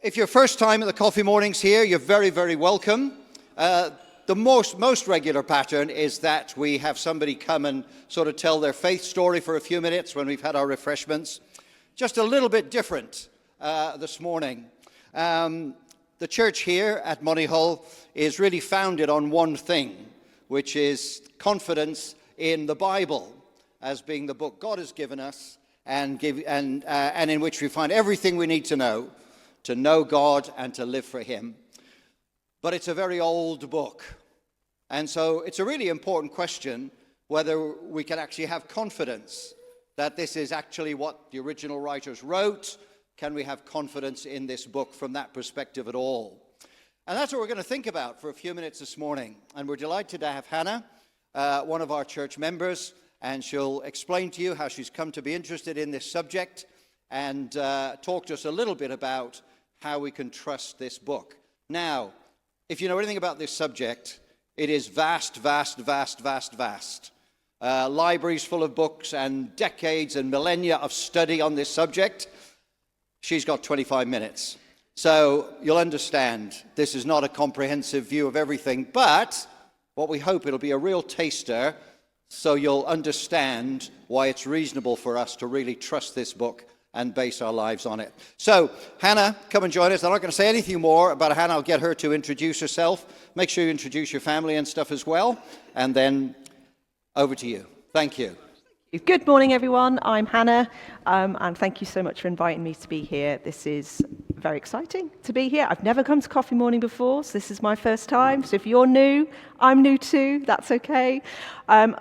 If you're first time at the coffee mornings here, you're very, very welcome. The most regular pattern is that we have somebody come and sort of tell their faith story for a few minutes when we've had our refreshments. Just a little bit different this morning. The church here at Moneyhull is really founded on one thing, which is confidence in the Bible as being the book God has given us and in which we find everything we need to know God and to live for Him. But it's a very old book. And so it's a really important question whether we can actually have confidence that this is actually what the original writers wrote. Can we have confidence in this book from that perspective at all? And that's what we're going to think about for a few minutes this morning. And we're delighted to have Hannah, one of our church members, and she'll explain to you how she's come to be interested in this subject and talk to us a little bit about how we can trust this book. Now, if you know anything about this subject, it is vast, vast, vast, vast, vast. Libraries full of books and decades and millennia of study on this subject. She's got 25 minutes. So you'll understand this is not a comprehensive view of everything, but what we hope it'll be a real taster so you'll understand why it's reasonable for us to really trust this book and base our lives on it. So, Hannah, come and join us. I'm not going to say anything more about Hannah. I'll get her to introduce herself. Make sure you introduce your family and stuff as well. And then over to you. Thank you. Good morning, everyone. I'm Hannah, and thank you so much for inviting me to be here. This is very exciting to be here. I've never come to Coffee Morning before, so this is my first time. So if you're new, I'm new too. That's okay.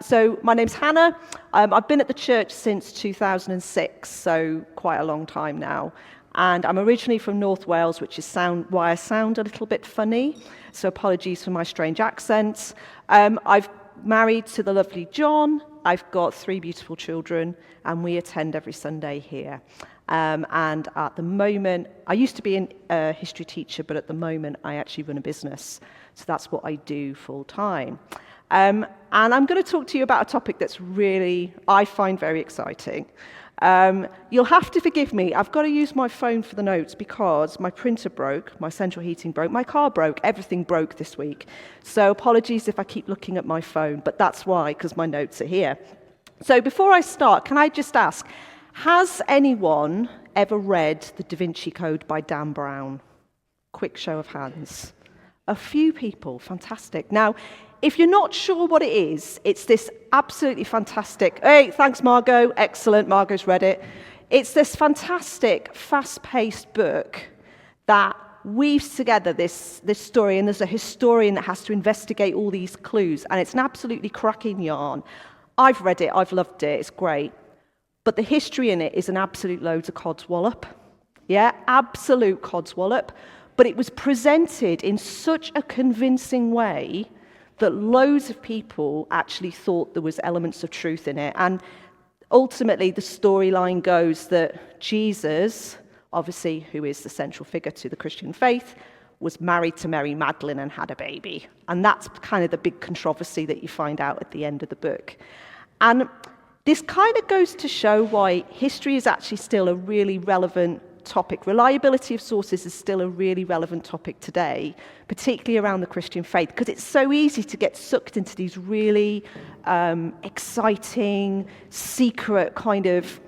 So my name's Hannah. I've been at the church since 2006, so quite a long time now. And I'm originally from North Wales, which is why I sound a little bit funny. So apologies for my strange accent. I've married to the lovely John. I've got 3 beautiful children, and we attend every Sunday here. And at the moment, I used to be a history teacher, but at the moment, I actually run a business. So that's what I do full time. And I'm going to talk to you about a topic that's really, I find very exciting. You'll have to forgive me. I've got to use my phone for the notes because my printer broke, my central heating broke, my car broke, everything broke this week. So apologies if I keep looking at my phone, but that's why, because my notes are here. So before I start, can I just ask, has anyone ever read The Da Vinci Code by Dan Brown? Quick show of hands. A few people, fantastic. Now, if you're not sure what it is, it's this absolutely fantastic, hey, thanks Margot, excellent, Margot's read it. It's this fantastic, fast-paced book that weaves together this story, and there's a historian that has to investigate all these clues, and it's an absolutely cracking yarn. I've read it, I've loved it, it's great. But the history in it is an absolute loads of codswallop. Yeah, absolute codswallop. But it was presented in such a convincing way that loads of people actually thought there was elements of truth in it. And ultimately, the storyline goes that Jesus, obviously, who is the central figure to the Christian faith, was married to Mary Magdalene and had a baby. And that's kind of the big controversy that you find out at the end of the book. And this kind of goes to show why history is actually still a really relevant topic. Reliability of sources is still a really relevant topic today, particularly around the Christian faith, because it's so easy to get sucked into these really exciting, secret kind of,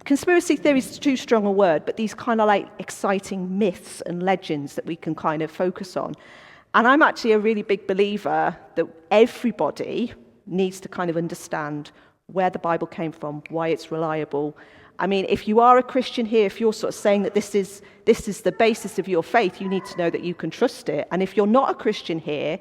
conspiracy theories is too strong a word, but these kind of like exciting myths and legends that we can kind of focus on. And I'm actually a really big believer that everybody needs to kind of understand where the Bible came from, why it's reliable. I mean, if you are a Christian here, if you're sort of saying that this is the basis of your faith, you need to know that you can trust it. And if you're not a Christian here,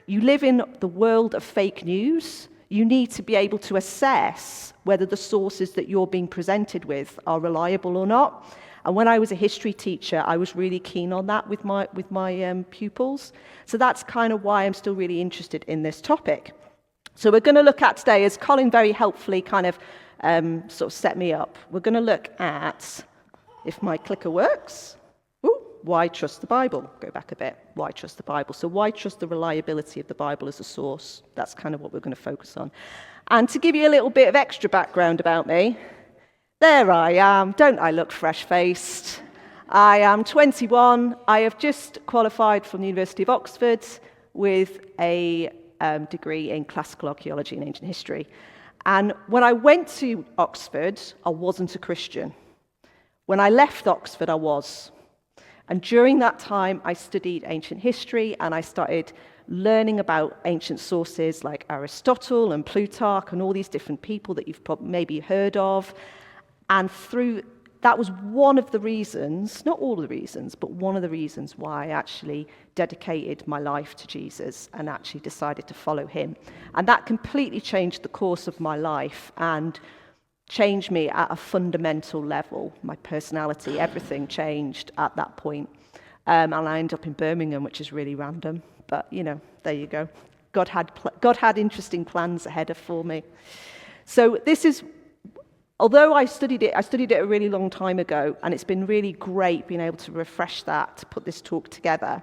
you live in the world of fake news. You need to be able to assess whether the sources that you're being presented with are reliable or not. And when I was a history teacher, I was really keen on that with my pupils. So that's kind of why I'm still really interested in this topic. So we're going to look at today, as Colin very helpfully kind of sort of set me up, we're going to look at, if my clicker works, why trust the Bible? Go back a bit. Why trust the Bible? So why trust the reliability of the Bible as a source? That's kind of what we're going to focus on. And to give you a little bit of extra background about me, there I am. Don't I look fresh-faced? I am 21. I have just qualified from the University of Oxford with a degree in classical archaeology and ancient history. And when I went to Oxford, I wasn't a Christian. When I left Oxford, I was. And during that time, I studied ancient history and I started learning about ancient sources like Aristotle and Plutarch and all these different people that you've maybe heard of. And that was one of the reasons, not all the reasons, but one of the reasons why I actually dedicated my life to Jesus and actually decided to follow him. And that completely changed the course of my life and changed me at a fundamental level. My personality, everything changed at that point. And I ended up in Birmingham, which is really random. But, there you go. God had interesting plans ahead for me. So this is, although I studied it a really long time ago, and it's been really great being able to refresh that, to put this talk together.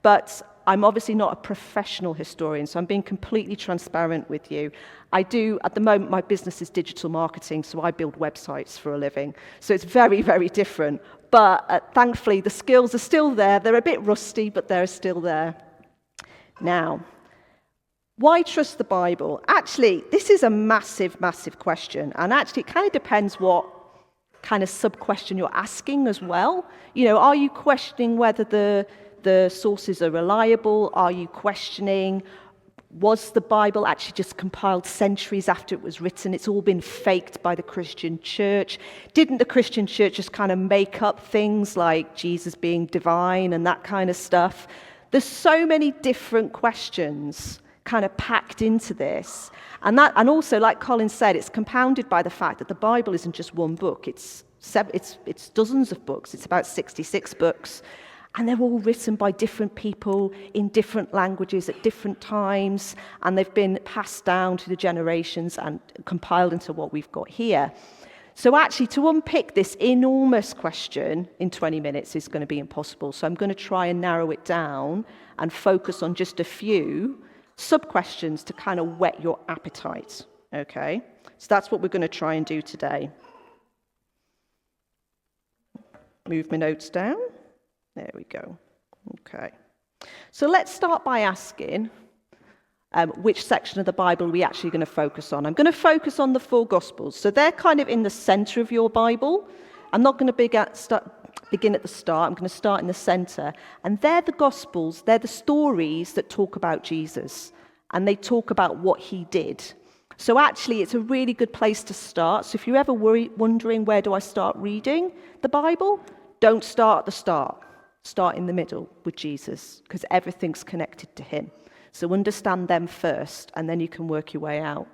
But I'm obviously not a professional historian, so I'm being completely transparent with you. At the moment, my business is digital marketing, so I build websites for a living. So it's very, very different. But thankfully, the skills are still there. They're a bit rusty, but they're still there. Now, why trust the Bible? Actually, this is a massive, massive question. And actually, it kind of depends what kind of sub-question you're asking as well. Are you questioning whether the sources are reliable? Are you questioning, was the Bible actually just compiled centuries after it was written? It's all been faked by the Christian church. Didn't the Christian church just kind of make up things like Jesus being divine and that kind of stuff? There's so many different questions kind of packed into this. And also, like Colin said, it's compounded by the fact that the Bible isn't just one book. It's dozens of books. It's about 66 books. And they're all written by different people in different languages at different times. And they've been passed down to the generations and compiled into what we've got here. So actually, to unpick this enormous question in 20 minutes is going to be impossible. So I'm going to try and narrow it down and focus on just a few sub-questions to kind of whet your appetite. Okay? So that's what we're going to try and do today. Move my notes down. There we go. Okay. So let's start by asking which section of the Bible are we actually going to focus on. I'm going to focus on the four Gospels. So they're kind of in the center of your Bible. I'm not going to begin at the start. I'm going to start in the center. And they're the Gospels. They're the stories that talk about Jesus. And they talk about what he did. So actually, it's a really good place to start. So if you're ever wondering, where do I start reading the Bible? Don't start at the start. Start in the middle with Jesus, because everything's connected to him. So understand them first, and then you can work your way out.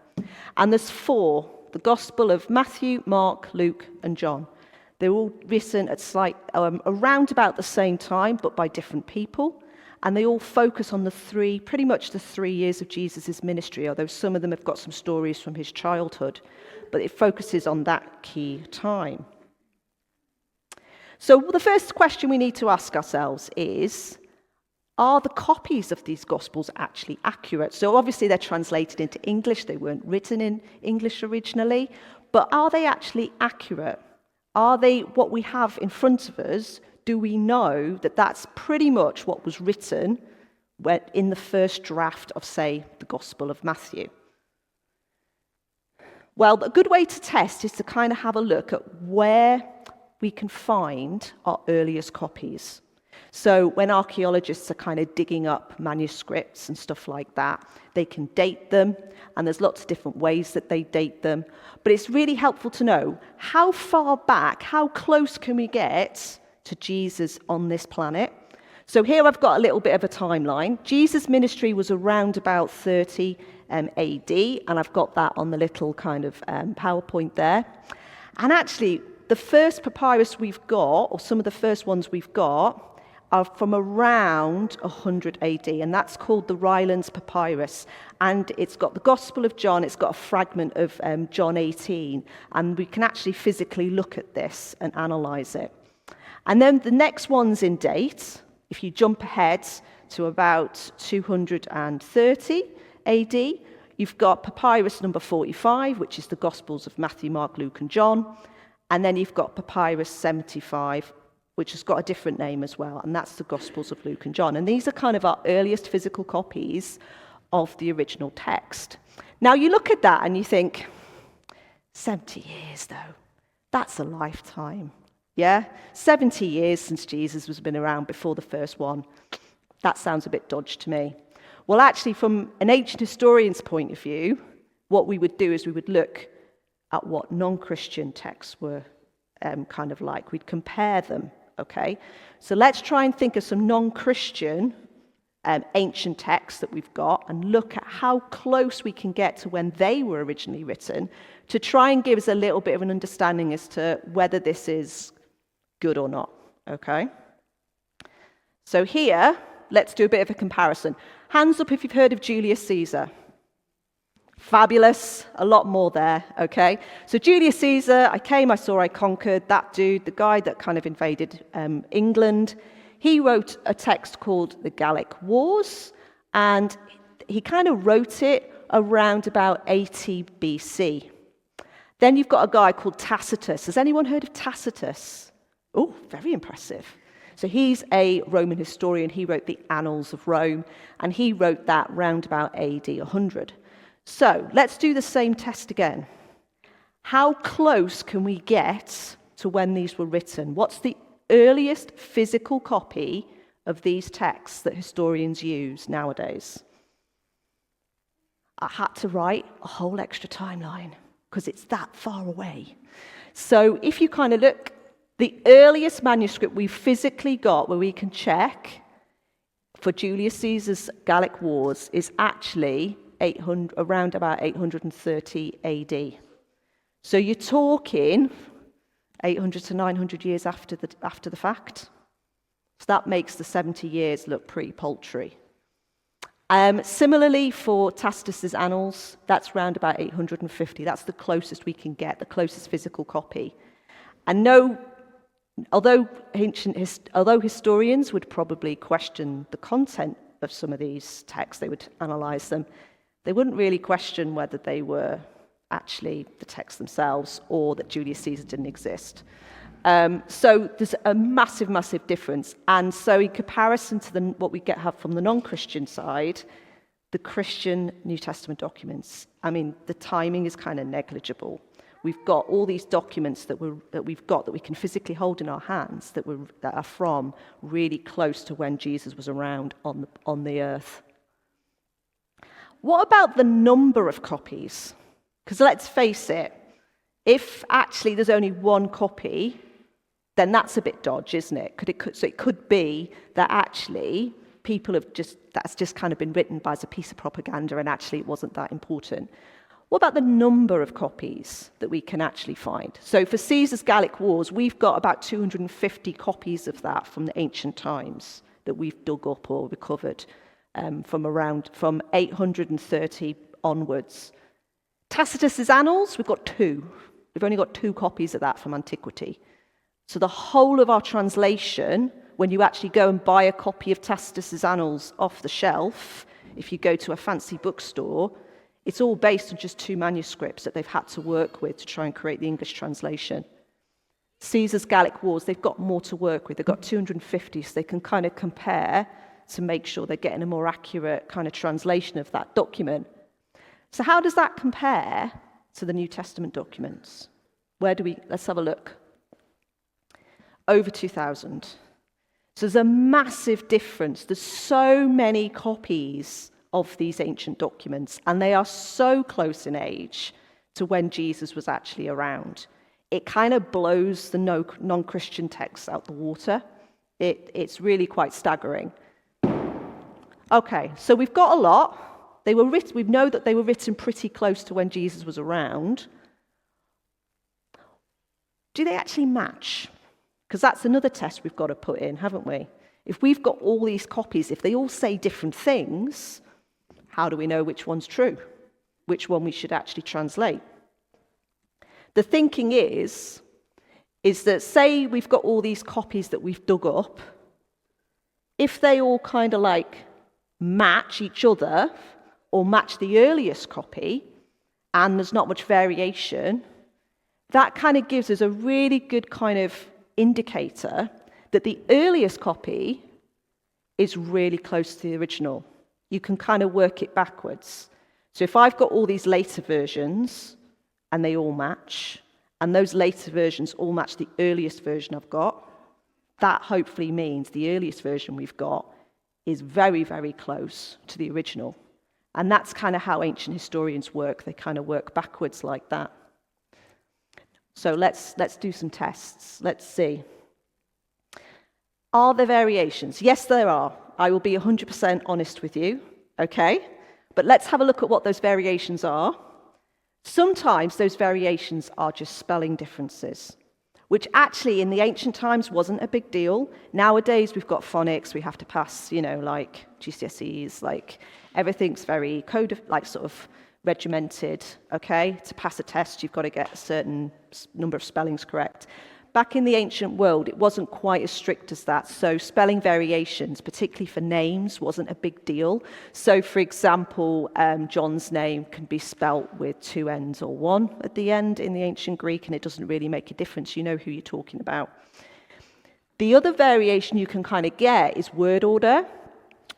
And there's four: the Gospel of Matthew, Mark, Luke, and John. They're all written at around about the same time, but by different people. And they all focus on pretty much the 3 years of Jesus' ministry, although some of them have got some stories from his childhood. But it focuses on that key time. So the first question we need to ask ourselves is, are the copies of these Gospels actually accurate? So obviously they're translated into English. They weren't written in English originally. But are they actually accurate? Are they what we have in front of us? Do we know that that's pretty much what was written in the first draft of, say, the Gospel of Matthew? Well, a good way to test is to kind of have a look at where we can find our earliest copies. So when archaeologists are kind of digging up manuscripts and stuff like that, they can date them, and there's lots of different ways that they date them. But it's really helpful to know how far back, how close can we get to Jesus on this planet. So here I've got a little bit of a timeline. Jesus' ministry was around about 30 AD, and I've got that on the little kind of PowerPoint there. And actually, the first papyrus we've got, or some of the first ones we've got, are from around 100 AD, and that's called the Rylands Papyrus. And it's got the Gospel of John, it's got a fragment of John 18, and we can actually physically look at this and analyze it. And then the next one's in date. If you jump ahead to about 230 AD, you've got papyrus number 45, which is the Gospels of Matthew, Mark, Luke, and John. And then you've got papyrus 75, which has got a different name as well, and that's the Gospels of Luke and John. And these are kind of our earliest physical copies of the original text. Now you look at that and you think, 70 years though, that's a lifetime. Yeah? 70 years since Jesus has been around before the first one. That sounds a bit dodgy to me. Well, actually, from an ancient historian's point of view, what we would do is we would look at what non-Christian texts were kind of like. We'd compare them, okay? So let's try and think of some non-Christian ancient texts that we've got and look at how close we can get to when they were originally written to try and give us a little bit of an understanding as to whether this is good or not, okay? So here, let's do a bit of a comparison. Hands up if you've heard of Julius Caesar. Fabulous, a lot more there, okay? So Julius Caesar, I came, I saw, I conquered, that dude, the guy that kind of invaded England. He wrote a text called the Gallic Wars, and he kind of wrote it around about 80 BC. Then you've got a guy called Tacitus. Has anyone heard of Tacitus? Oh, very impressive. So he's a Roman historian. He wrote the Annals of Rome, and he wrote that round about AD 100. So let's do the same test again. How close can we get to when these were written? What's the earliest physical copy of these texts that historians use nowadays? I had to write a whole extra timeline because it's that far away. So if you kind of look, the earliest manuscript we've physically got where we can check for Julius Caesar's Gallic Wars is actually around about 830 AD. So you're talking 800 to 900 years after the fact. So that makes the 70 years look pretty paltry. Similarly for Tacitus's Annals, that's round about 850. That's the closest we can get, the closest physical copy. And although historians would probably question the content of some of these texts, they would analyze them, they wouldn't really question whether they were actually the texts themselves or that Julius Caesar didn't exist. So there's a massive, massive difference. And so in comparison to what we have from the non-Christian side, the Christian New Testament documents, I mean, the timing is kind of negligible. We've got all these documents that we can physically hold in our hands that are from really close to when Jesus was around on the earth. What about the number of copies? Because let's face it, if actually there's only one copy, then that's a bit dodgy, isn't it? So it could be that actually that's just kind of been written as a piece of propaganda and actually it wasn't that important. What about the number of copies that we can actually find? So for Caesar's Gallic Wars, we've got about 250 copies of that from the ancient times that we've dug up or recovered from 830 onwards. Tacitus's Annals, we've got 2. We've only got 2 copies of that from antiquity. So the whole of our translation, when you actually go and buy a copy of Tacitus's Annals off the shelf, if you go to a fancy bookstore, it's all based on just 2 manuscripts that they've had to work with to try and create the English translation. Caesar's Gallic Wars, they've got more to work with. They've got 250, so they can kind of compare to make sure they're getting a more accurate kind of translation of that document. So how does that compare to the New Testament documents? Let's have a look. Over 2,000. So there's a massive difference. There's so many copies of these ancient documents, and they are so close in age to when Jesus was actually around. It kind of blows the non-Christian texts out the water. It's really quite staggering. Okay, so we've got a lot. We know that they were written pretty close to when Jesus was around. Do they actually match? Because that's another test we've got to put in, haven't we? If we've got all these copies, if they all say different things, how do we know which one's true? Which one we should actually translate? The thinking is that say we've got all these copies that we've dug up, if they all kind of like match each other or match the earliest copy, and there's not much variation, that kind of gives us a really good kind of indicator that the earliest copy is really close to the original. You can kind of work it backwards. So if I've got all these later versions and they all match, and those later versions all match the earliest version I've got, that hopefully means the earliest version we've got is very, very close to the original. And that's kind of how ancient historians work. They kind of work backwards like that. So let's do some tests. Let's see. Are there variations? Yes, there are. I will be 100% honest with you, okay? But let's have a look at what those variations are. Sometimes those variations are just spelling differences, which actually in the ancient times wasn't a big deal. Nowadays we've got phonics, we have to pass, like GCSEs, like everything's very sort of regimented, okay? To pass a test, you've got to get a certain number of spellings correct. Back in the ancient world, it wasn't quite as strict as that. So spelling variations, particularly for names, wasn't a big deal. So for example, John's name can be spelt with 2 N's or 1 at the end in the ancient Greek, and it doesn't really make a difference. You know who you're talking about. The other variation you can kind of get is word order,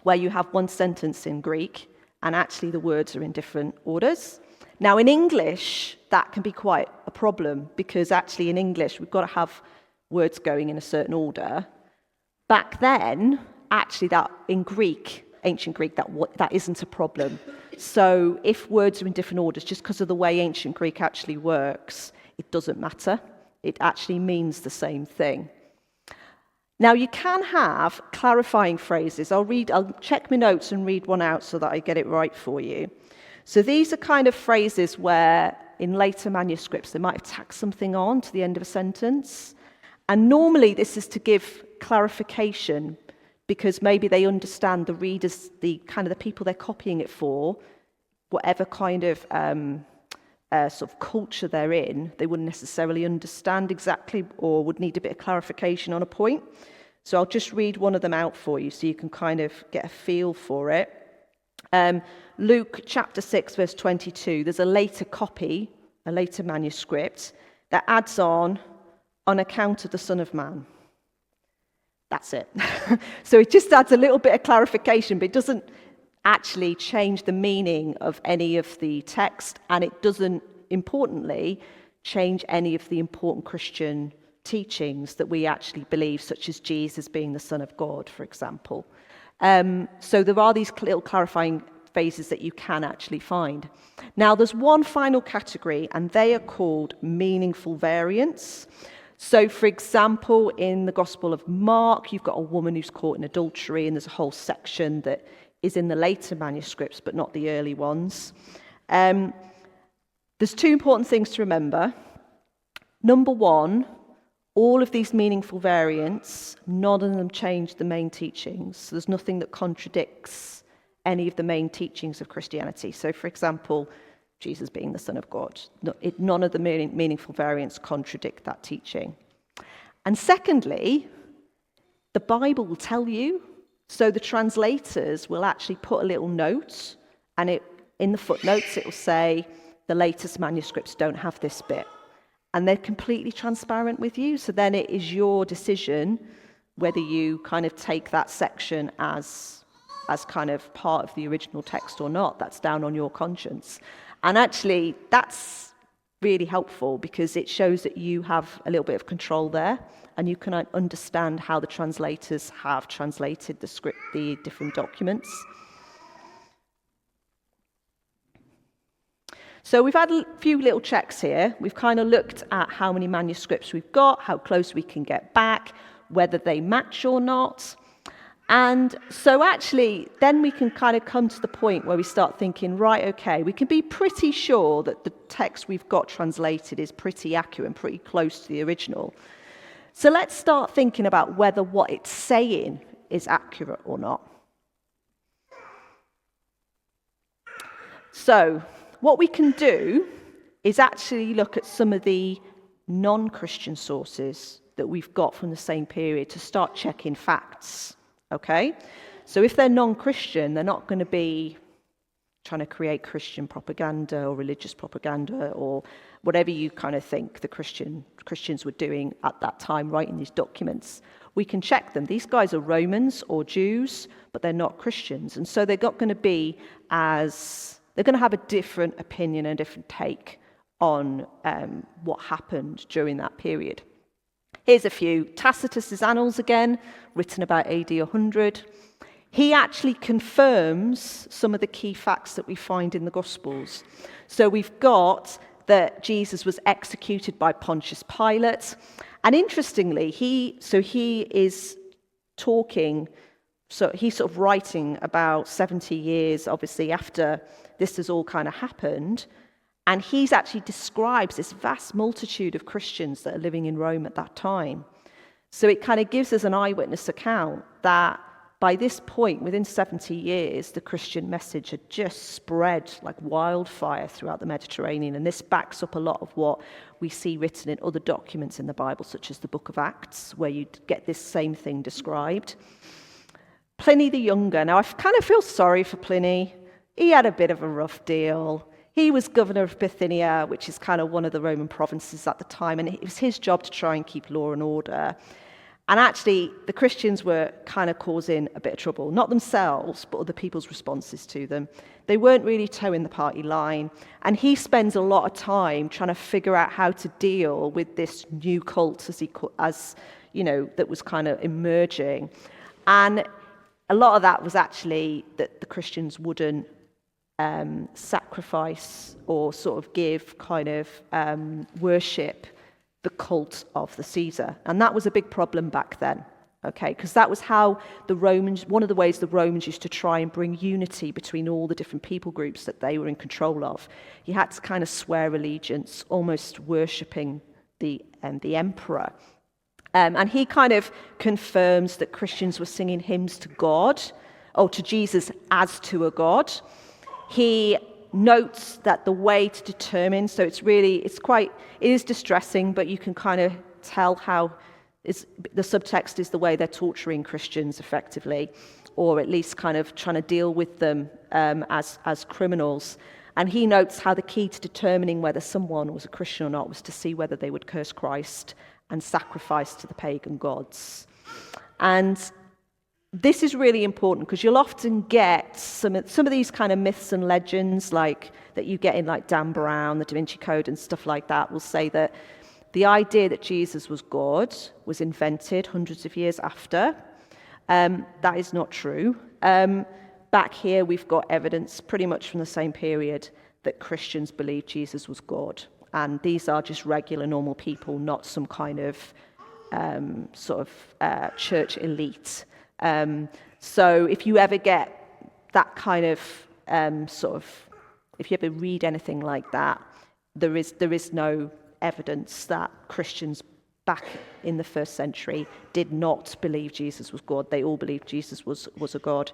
where you have one sentence in Greek, and actually the words are in different orders. Now, in English, that can be quite a problem, because actually in English, we've got to have words going in a certain order. Back then, actually, that in Greek, ancient Greek, that isn't a problem. So if words are in different orders, just because of the way ancient Greek actually works, it doesn't matter. It actually means the same thing. Now, you can have clarifying phrases. I'll check my notes and read one out so that I get it right for you. So these are kind of phrases where in later manuscripts they might have tacked something on to the end of a sentence. And normally this is to give clarification, because maybe they understand the readers, the people they're copying it for, whatever kind of sort of culture they're in, they wouldn't necessarily understand exactly or would need a bit of clarification on a point. So I'll just read one of them out for you so you can kind of get a feel for it. Luke chapter 6, verse 22, there's a later copy, a later manuscript, that adds on account of the Son of Man. That's it. So it just adds a little bit of clarification, but it doesn't actually change the meaning of any of the text, and it doesn't, importantly, change any of the important Christian teachings that we actually believe, such as Jesus being the Son of God, for example. So there are these little clarifying phrases that you can actually find. Now, there's one final category, and they are called meaningful variants. So, for example, in the Gospel of Mark, you've got a woman who's caught in adultery, and there's a whole section that is in the later manuscripts, but not the early ones. There's 2 important things to remember. Number 1, all of these meaningful variants, none of them change the main teachings. So there's nothing that contradicts any of the main teachings of Christianity. So, for example, Jesus being the Son of God. None of the meaningful variants contradict that teaching. And secondly, the Bible will tell you. So the translators will actually put a little note, and in the footnotes it will say, the latest manuscripts don't have this bit. And they're completely transparent with you. So then it is your decision whether you kind of take that section as kind of part of the original text or not. That's down on your conscience. And actually, that's really helpful, because it shows that you have a little bit of control there, and you can understand how the translators have translated the script, the different documents. So we've had a few little checks here. We've kind of looked at how many manuscripts we've got, how close we can get back, whether they match or not. And so actually, then we can kind of come to the point where we start thinking, right, okay, we can be pretty sure that the text we've got translated is pretty accurate and pretty close to the original. So let's start thinking about whether what it's saying is accurate or not. So what we can do is actually look at some of the non-Christian sources that we've got from the same period to start checking facts. Okay, so if they're non-Christian, they're not going to be trying to create Christian propaganda or religious propaganda or whatever you kind of think the Christians were doing at that time, writing these documents. We can check them. These guys are Romans or Jews, but they're not Christians. And so they're not going to be they're going to have a different opinion and a different take on what happened during that period. Here's a few. Tacitus' Annals again, written about AD 100. He actually confirms some of the key facts that we find in the Gospels. So we've got that Jesus was executed by Pontius Pilate. And interestingly, he's sort of writing about 70 years, obviously, after this has all kind of happened. And he's actually describes this vast multitude of Christians that are living in Rome at that time. So it kind of gives us an eyewitness account that by this point, within 70 years, the Christian message had just spread like wildfire throughout the Mediterranean. And this backs up a lot of what we see written in other documents in the Bible, such as the Book of Acts, where you get this same thing described. Pliny the Younger. Now, I kind of feel sorry for Pliny. He had a bit of a rough deal. He was governor of Bithynia, which is kind of one of the Roman provinces at the time, and it was his job to try and keep law and order. And actually, the Christians were kind of causing a bit of trouble. Not themselves, but other people's responses to them. They weren't really toeing the party line. And he spends a lot of time trying to figure out how to deal with this new cult, that was kind of emerging. And a lot of that was actually that the Christians wouldn't sacrifice or sort of give kind of worship the cult of the Caesar. And that was a big problem back then, okay? Because that was how one of the ways the Romans used to try and bring unity between all the different people groups that they were in control of. You had to kind of swear allegiance, almost worshipping the emperor. And he kind of confirms that Christians were singing hymns to God, or to Jesus as to a God. He notes that the way to determine, so it is distressing, but you can kind of tell how the subtext is the way they're torturing Christians effectively, or at least kind of trying to deal with them as criminals. And he notes how the key to determining whether someone was a Christian or not was to see whether they would curse Christ and sacrifice to the pagan gods. And this is really important because you'll often get some of these kind of myths and legends like that you get in like Dan Brown, the Da Vinci Code and stuff like that will say that the idea that Jesus was God was invented hundreds of years after. That is not true. Back here we've got evidence pretty much from the same period that Christians believed Jesus was God. And these are just regular normal people, not some kind of church elite. So if you ever get that kind of if you ever read anything like that, there is no evidence that Christians back in the first century did not believe Jesus was God. They all believed Jesus was a God.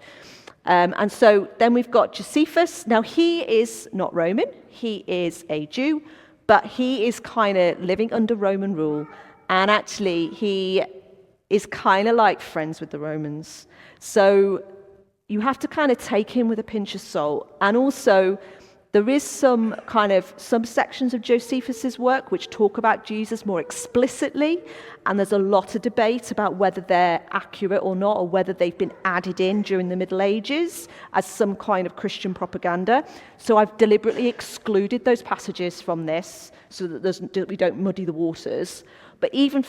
And so then we've got Josephus. Now he is not Roman, he is a Jew, but he is kind of living under Roman rule. And actually he is kind of like friends with the Romans. So you have to kind of take him with a pinch of salt. And also, there is some sections of Josephus's work which talk about Jesus more explicitly, and there's a lot of debate about whether they're accurate or not, or whether they've been added in during the Middle Ages as some kind of Christian propaganda. So I've deliberately excluded those passages from this so that we don't muddy the waters. But even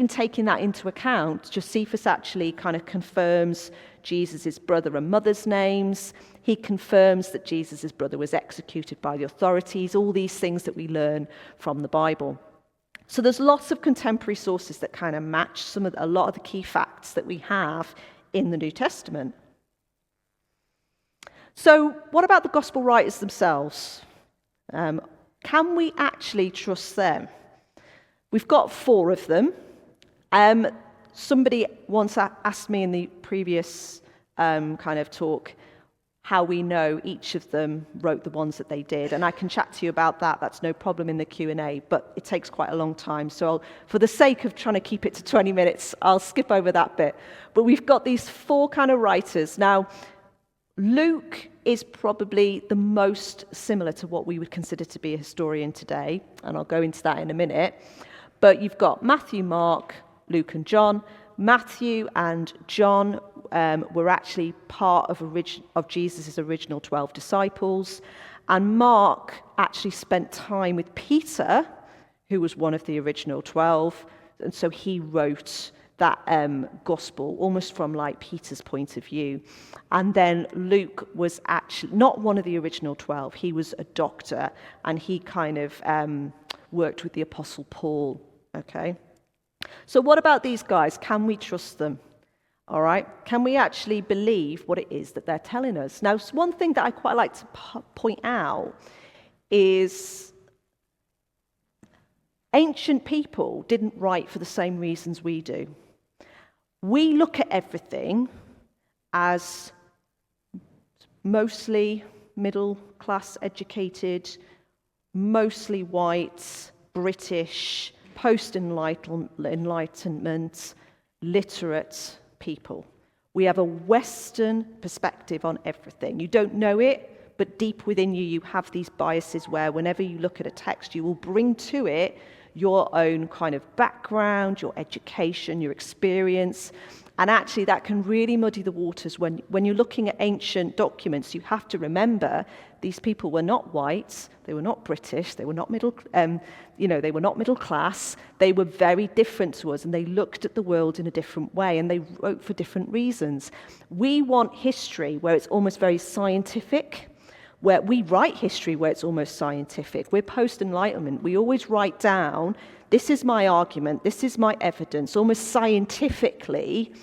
taking that into account, Josephus actually kind of confirms Jesus' brother and mother's names. He confirms that Jesus' brother was executed by the authorities, all these things that we learn from the Bible. So there's lots of contemporary sources that kind of match a lot of the key facts that we have in the New Testament. So what about the gospel writers themselves? Can we actually trust them? We've got 4 of them. Somebody once asked me in the previous kind of talk how we know each of them wrote the ones that they did. And I can chat to you about that. That's no problem in the Q&A, but it takes quite a long time. So for the sake of trying to keep it to 20 minutes, I'll skip over that bit. But we've got these 4 kind of writers. Now, Luke is probably the most similar to what we would consider to be a historian today, and I'll go into that in a minute. But you've got Matthew, Mark, Luke and John, Matthew and John were actually part of Jesus' original 12 disciples. And Mark actually spent time with Peter, who was one of the original 12. And so he wrote that gospel almost from like Peter's point of view. And then Luke was actually not one of the original 12. He was a doctor, and he kind of worked with the Apostle Paul. Okay. So what about these guys? Can we trust them? All right. Can we actually believe what it is that they're telling us? Now, one thing that I quite like to point out is ancient people didn't write for the same reasons we do. We look at everything as mostly middle class educated, mostly white, British, post-enlightenment, literate people. We have a Western perspective on everything. You don't know it, but deep within you, you have these biases where whenever you look at a text, you will bring to it your own kind of background, your education, your experience. And actually, that can really muddy the waters. When you're looking at ancient documents, you have to remember these people were not white, they were not British, they were not they were not middle class. They were very different to us, and they looked at the world in a different way, and they wrote for different reasons. We want history where it's almost very scientific, where we write history where it's almost scientific. We're post-enlightenment. We always write down, this is my argument, this is my evidence, almost scientifically.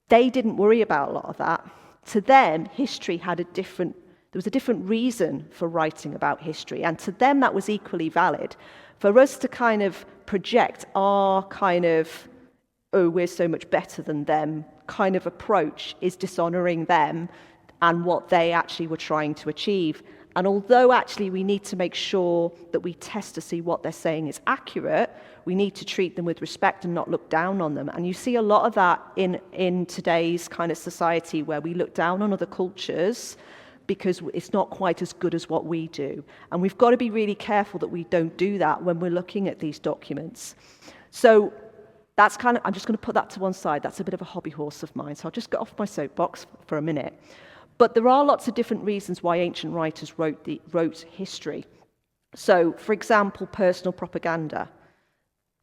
They didn't worry about a lot of that. To them, history had there was a different reason for writing about history, and to them that was equally valid. For us to kind of project our kind of, oh, we're so much better than them kind of approach is dishonoring them and what they actually were trying to achieve. And although actually we need to make sure that we test to see what they're saying is accurate, we need to treat them with respect and not look down on them. And you see a lot of that in today's kind of society where we look down on other cultures because it's not quite as good as what we do. And we've got to be really careful that we don't do that when we're looking at these documents. So that's I'm just going to put that to one side. That's a bit of a hobby horse of mine. So I'll just get off my soapbox for a minute. But there are lots of different reasons why ancient writers wrote history. So, for example, personal propaganda.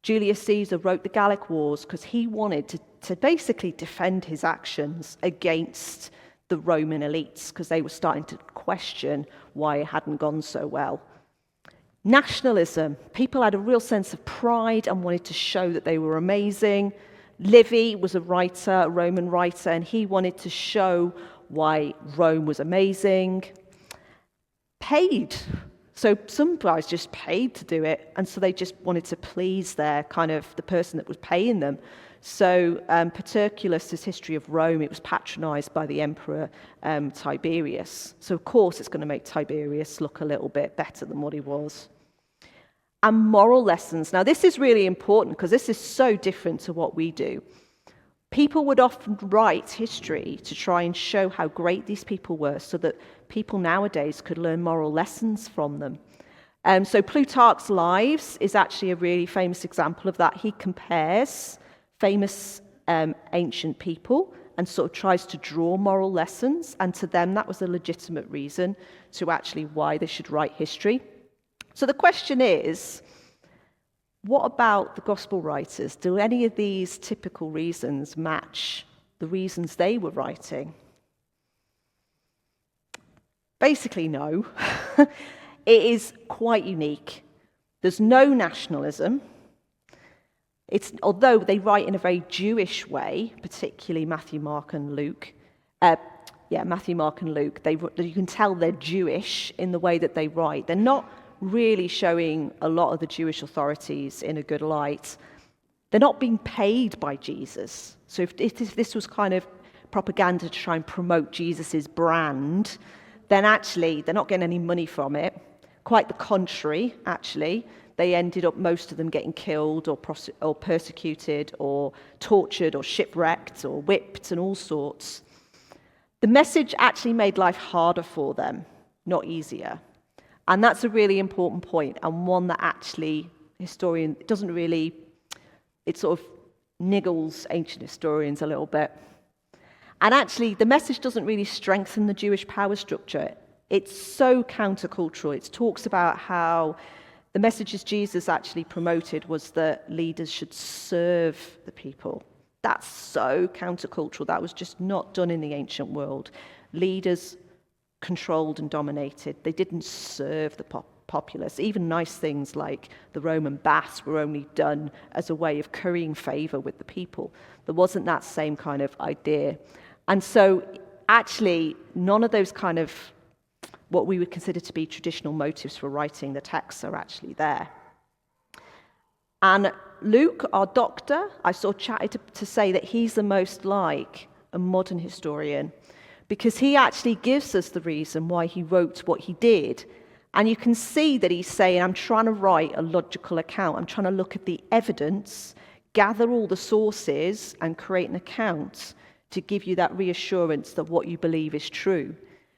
Julius Caesar wrote the Gallic Wars because he wanted to basically defend his actions against the Roman elites because they were starting to question why it hadn't gone so well. Nationalism. People had a real sense of pride and wanted to show that they were amazing. Livy was a writer, a Roman writer, and he wanted to show why Rome was amazing. Paid. So some guys just paid to do it, and so they just wanted to please the person that was paying them. So Paterculus' History of Rome, it was patronized by the Emperor Tiberius. So of course it's going to make Tiberius look a little bit better than what he was. And moral lessons. Now this is really important because this is so different to what we do. People would often write history to try and show how great these people were so that people nowadays could learn moral lessons from them. So Plutarch's Lives is actually a really famous example of that. He compares famous ancient people and sort of tries to draw moral lessons, and to them that was a legitimate reason to actually why they should write history. So the question is, what about the gospel writers? Do any of these typical reasons match the reasons they were writing? Basically, no. It is quite unique. There's no nationalism. Although they write in a very Jewish way, particularly Matthew, Mark, and Luke. Matthew, Mark, and Luke. You can tell they're Jewish in the way that they write. They're not really showing a lot of the Jewish authorities in a good light. They're not being paid by Jesus. So if this was kind of propaganda to try and promote Jesus's brand, then actually they're not getting any money from it. Quite the contrary, actually. They ended up, most of them, getting killed or persecuted or tortured or shipwrecked or whipped and all sorts. The message actually made life harder for them, not easier. And that's a really important point, and one that actually it sort of niggles ancient historians a little bit. And actually, the message doesn't really strengthen the Jewish power structure. It's so countercultural. It talks about how the messages Jesus actually promoted was that leaders should serve the people. That's so countercultural. That was just not done in the ancient world. Leaders controlled and dominated. They didn't serve the populace. Even nice things like the Roman baths were only done as a way of currying favor with the people. There wasn't that same kind of idea. And so actually, none of those kind of what we would consider to be traditional motives for writing the texts are actually there. And Luke, our doctor, I saw chatted to say that he's the most like a modern historian, because he actually gives us the reason why he wrote what he did. And you can see that he's saying, I'm trying to write a logical account. I'm trying to look at the evidence, gather all the sources, and create an account to give you that reassurance that what you believe is true.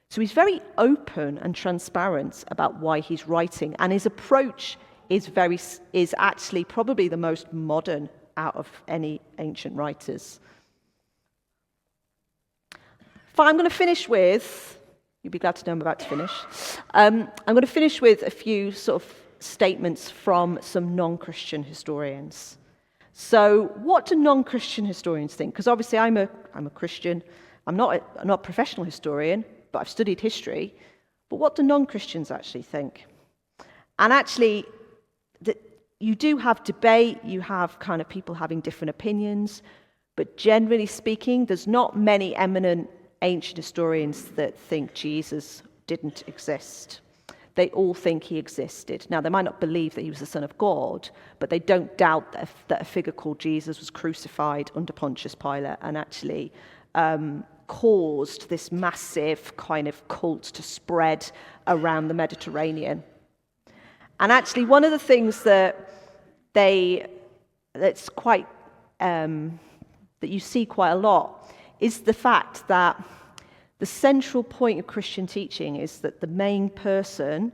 So he's very open and transparent about why he's writing, and his approach is actually probably the most modern out of any ancient writers. I'm going to finish with, you'll be glad to know I'm about to finish. I'm going to finish with a few sort of statements from some non-Christian historians. So what do non-Christian historians think? Because obviously I'm a Christian. I'm not a professional historian, but I've studied history. But what do non-Christians actually think? And actually, you do have debate. You have kind of people having different opinions. But generally speaking, there's not many eminent ancient historians that think Jesus didn't exist. They all think he existed. Now, they might not believe that he was the Son of God, but they don't doubt that a figure called Jesus was crucified under Pontius Pilate and actually caused this massive kind of cult to spread around the Mediterranean. And actually, one of the things that's quite that you see quite a lot is the fact that the central point of Christian teaching is that the main person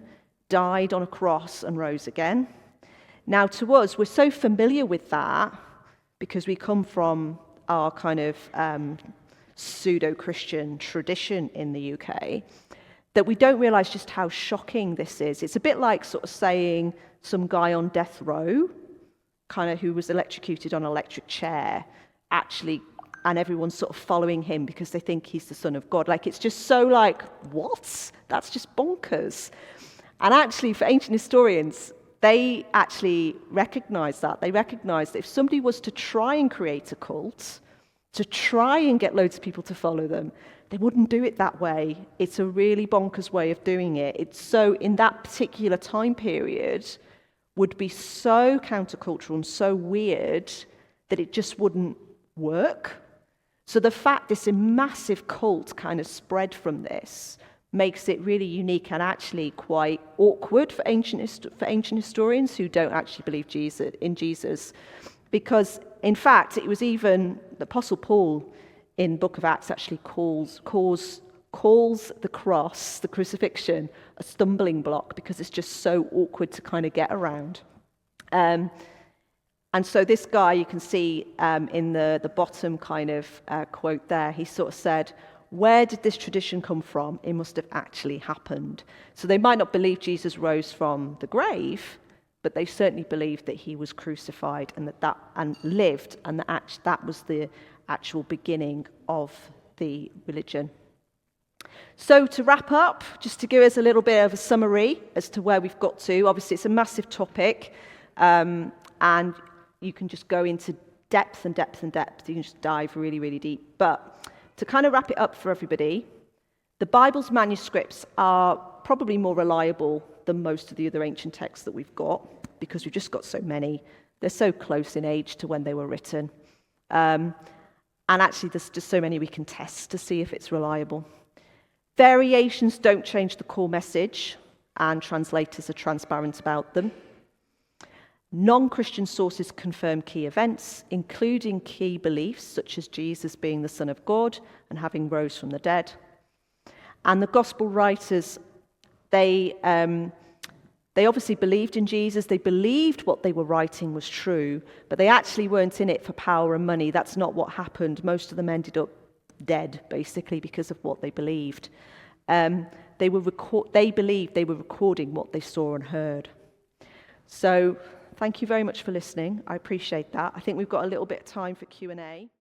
died on a cross and rose again. Now, to us, we're so familiar with that because we come from our kind of pseudo-Christian tradition in the UK that we don't realize just how shocking this is. It's a bit like sort of saying some guy on death row, kind of who was electrocuted on an electric chair, actually, and everyone's sort of following him because they think he's the Son of God. Like, it's just so like, what? That's just bonkers. And actually, for ancient historians, they actually recognize that. They recognize that if somebody was to try and create a cult, to try and get loads of people to follow them, they wouldn't do it that way. It's a really bonkers way of doing it. It's so, in that particular time period, would be so countercultural and so weird that it just wouldn't work. So the fact this massive cult kind of spread from this makes it really unique and actually quite awkward for ancient historians who don't actually believe in Jesus. Because, in fact, it was even the Apostle Paul in Book of Acts actually calls the cross, the crucifixion, a stumbling block because it's just so awkward to kind of get around. And so this guy, you can see in the bottom kind of quote there, he sort of said, where did this tradition come from? It must have actually happened. So they might not believe Jesus rose from the grave, but they certainly believed that he was crucified and and lived, and that was the actual beginning of the religion. So to wrap up, just to give us a little bit of a summary as to where we've got to. Obviously, it's a massive topic, and you can just go into depth and depth and depth. You can just dive really, really deep. But to kind of wrap it up for everybody, the Bible's manuscripts are probably more reliable than most of the other ancient texts that we've got because we've just got so many. They're so close in age to when they were written. And actually, there's just so many we can test to see if it's reliable. Variations don't change the core message, and translators are transparent about them. Non-Christian sources confirm key events, including key beliefs such as Jesus being the Son of God and having rose from the dead. And the gospel writers, they They obviously believed in Jesus. They believed what they were writing was true, but they actually weren't in it for power and money. That's not what happened. Most of them ended up dead, basically, because of what they believed. They believed they were recording what they saw and heard. So thank you very much for listening. I appreciate that. I think we've got a little bit of time for Q&A.